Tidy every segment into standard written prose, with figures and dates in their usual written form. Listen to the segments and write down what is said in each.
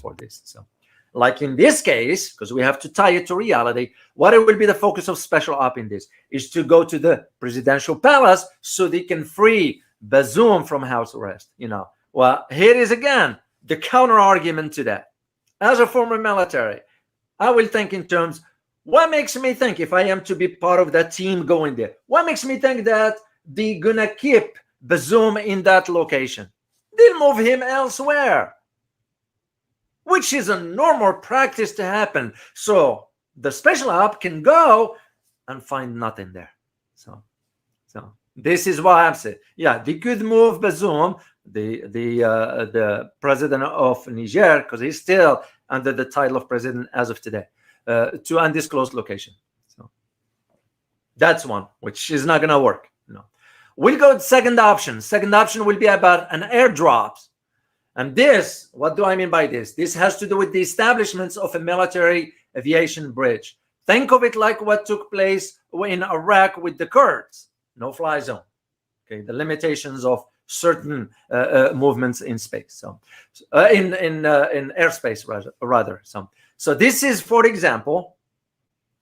for this. So, like in this case, because we have to tie it to reality, what it will be the focus of special op in this is to go to the presidential palace so they can free Bazoum from house arrest. Well, here is again the counter argument to that. As a former military, I will think in terms, what makes me think, if I am to be part of that team going there, what makes me think that they're gonna keep Bazoum in that location? They'll move him elsewhere, which is a normal practice to happen. So the special op can go and find nothing there. So this is why I'm saying, yeah, they could move Bazoum, the president of Niger, because he's still under the title of president as of today, to undisclosed location. So that's one, which is not going to work. We'll go to second option. Second option will be about an airdrop. And this, what do I mean by this? This has to do with the establishments of a military aviation bridge. Think of it like what took place in Iraq with the Kurds, no-fly zone. Okay, the limitations of certain movements in space, so in airspace rather. So this is, for example,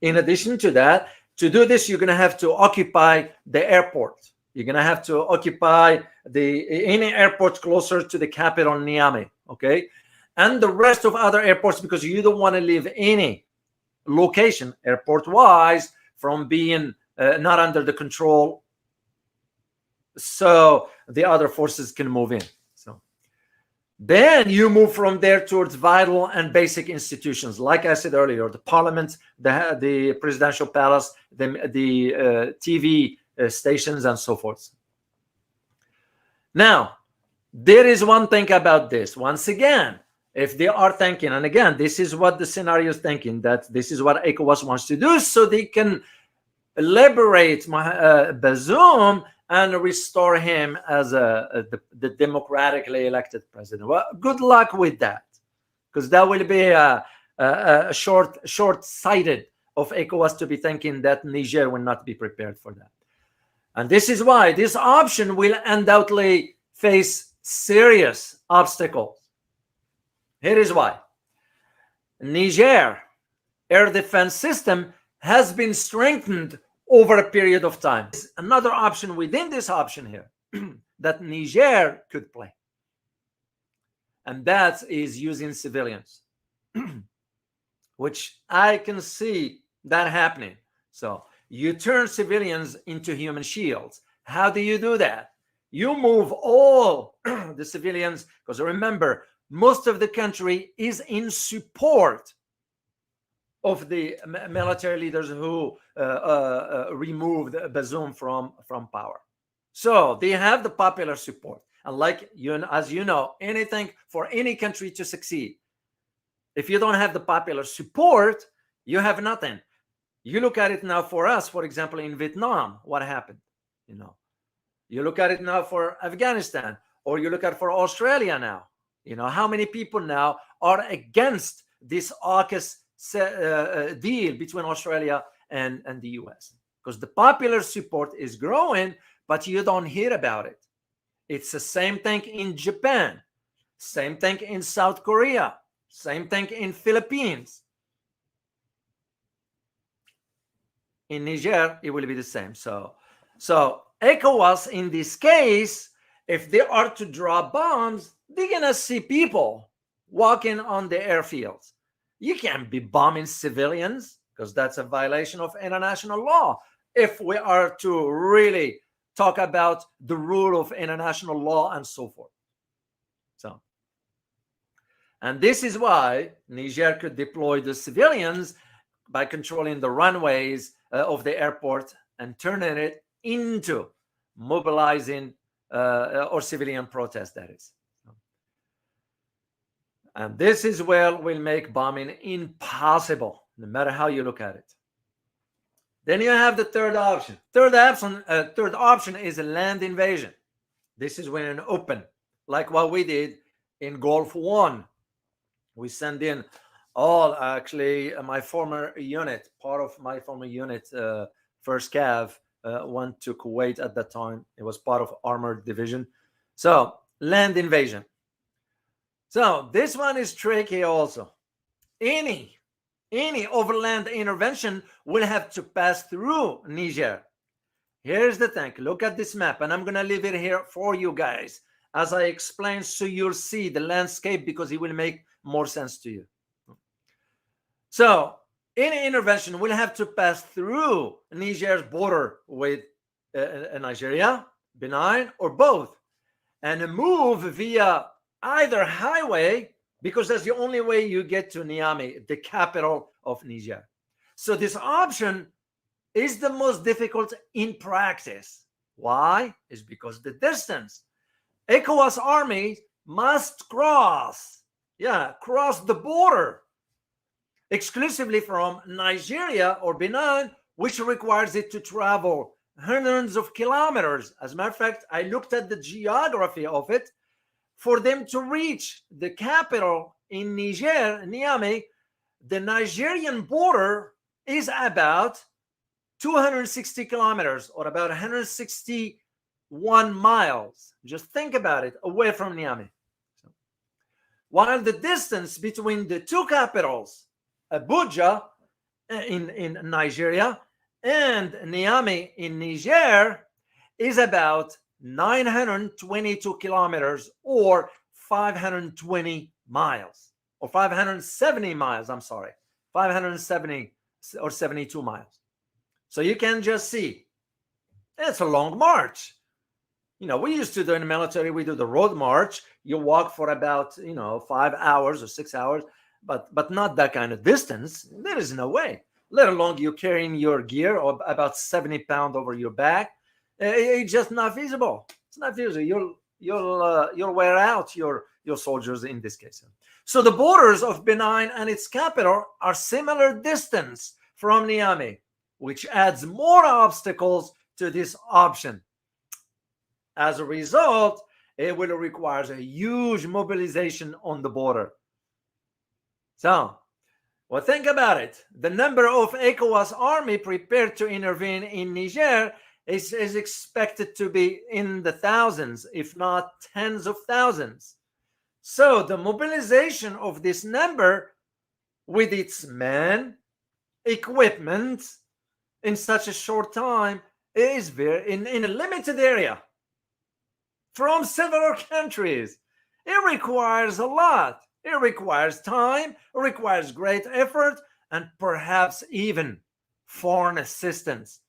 in addition to that, to do this, you're going to have to occupy the airport. You're going to have to occupy any airport closer to the capital, Niamey, okay? And the rest of other airports, because you don't want to leave any location, airport-wise, from being not under the control, so the other forces can move in. So then you move from there towards vital and basic institutions. Like I said earlier, the parliament, the presidential palace, the TV stations, and so forth. Now, there is one thing about this. Once again, if they are thinking, and again, this is what the scenario is thinking, that this is what ECOWAS wants to do, so they can liberate Bazoum and restore him as the democratically elected president. Well, good luck with that, because that will be short-sighted of ECOWAS to be thinking that Niger will not be prepared for that. And this is why this option will undoubtedly face serious obstacles. Here is why. Niger air defense system has been strengthened over a period of time. Another option within this option here that Niger could play, and that is using civilians, which I can see that happening. So you turn civilians into human shields. How do you do that? You move all the civilians, because remember, most of the country is in support of the military leaders who removed Bazoum from power. So they have the popular support. And like as you know, anything for any country to succeed, if you don't have the popular support, you have nothing. You look at it now for us, for example, in Vietnam, what happened? You look at it now for Afghanistan, or you look at it for Australia now. How many people now are against this AUKUS deal between Australia and the US? Because the popular support is growing, but you don't hear about it. It's the same thing in Japan, same thing in South Korea, same thing in Philippines. In Niger, it will be the same. So ECOWAS, in this case, if they are to drop bombs, they're going to see people walking on the airfields. You can't be bombing civilians, because that's a violation of international law, if we are to really talk about the rule of international law and so forth. And this is why Niger could deploy the civilians by controlling the runways of the airport and turning it into mobilizing or civilian protest, that is. And this is where will make bombing impossible, no matter how you look at it. Then you have the third option. Third option is a land invasion. This is when an open, like what we did in Gulf War. We send in my former unit, part of my former unit, First Cav, went to Kuwait at that time. It was part of armored division. So land invasion. So this one is tricky also. Any overland intervention will have to pass through Niger. Here's the thing. Look at this map, and I'm going to leave it here for you guys as I explain, so you'll see the landscape, because it will make more sense to you. So any intervention will have to pass through Niger's border with Nigeria, Benin, or both, and move via either highway, because that's the only way you get to Niamey, the capital of Niger. So this option is the most difficult in practice. Why? It's because the distance. ECOWAS army must cross the border exclusively from Nigeria or Benin, which requires it to travel hundreds of kilometers. As a matter of fact, I looked at the geography of it. For them to reach the capital in Niger, Niamey, the Nigerian border is about 260 kilometers, or about 161 miles. Just think about it, away from Niamey. While the distance between the two capitals, Abuja in Nigeria and Niamey in Niger, is about 922 kilometers, or 520 miles, or 570 miles. I'm sorry, 570 or 72 miles. So you can just see it's a long march. We used to do in the military, we do the road march. You walk for about 5 hours or 6 hours, but not that kind of distance. There is no way. Let alone you carrying your gear or about 70 pounds over your back. It's just not feasible. It's not feasible. You'll wear out your soldiers in this case. So the borders of Benin and its capital are similar distance from Niamey, which adds more obstacles to this option. As a result, it will require a huge mobilization on the border. So, well, think about it. The number of ECOWAS army prepared to intervene in Niger is expected to be in the thousands, if not tens of thousands. So the mobilization of this number with its men, equipment, in such a short time is very in a limited area from several countries. It requires a lot. It requires time, it requires great effort, and perhaps even foreign assistance.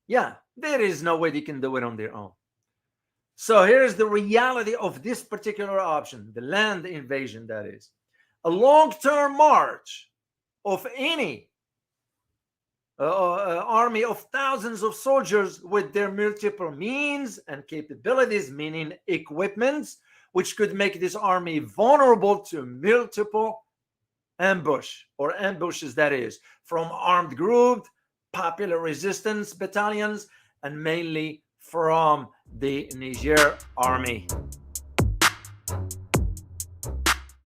Yeah, there is no way they can do it on their own. So here's the reality of this particular option, the land invasion, that is. A long-term march of any army of thousands of soldiers with their multiple means and capabilities, meaning equipment, which could make this army vulnerable to multiple ambushes, that is, from armed groups, popular resistance battalions, and mainly from the Niger army.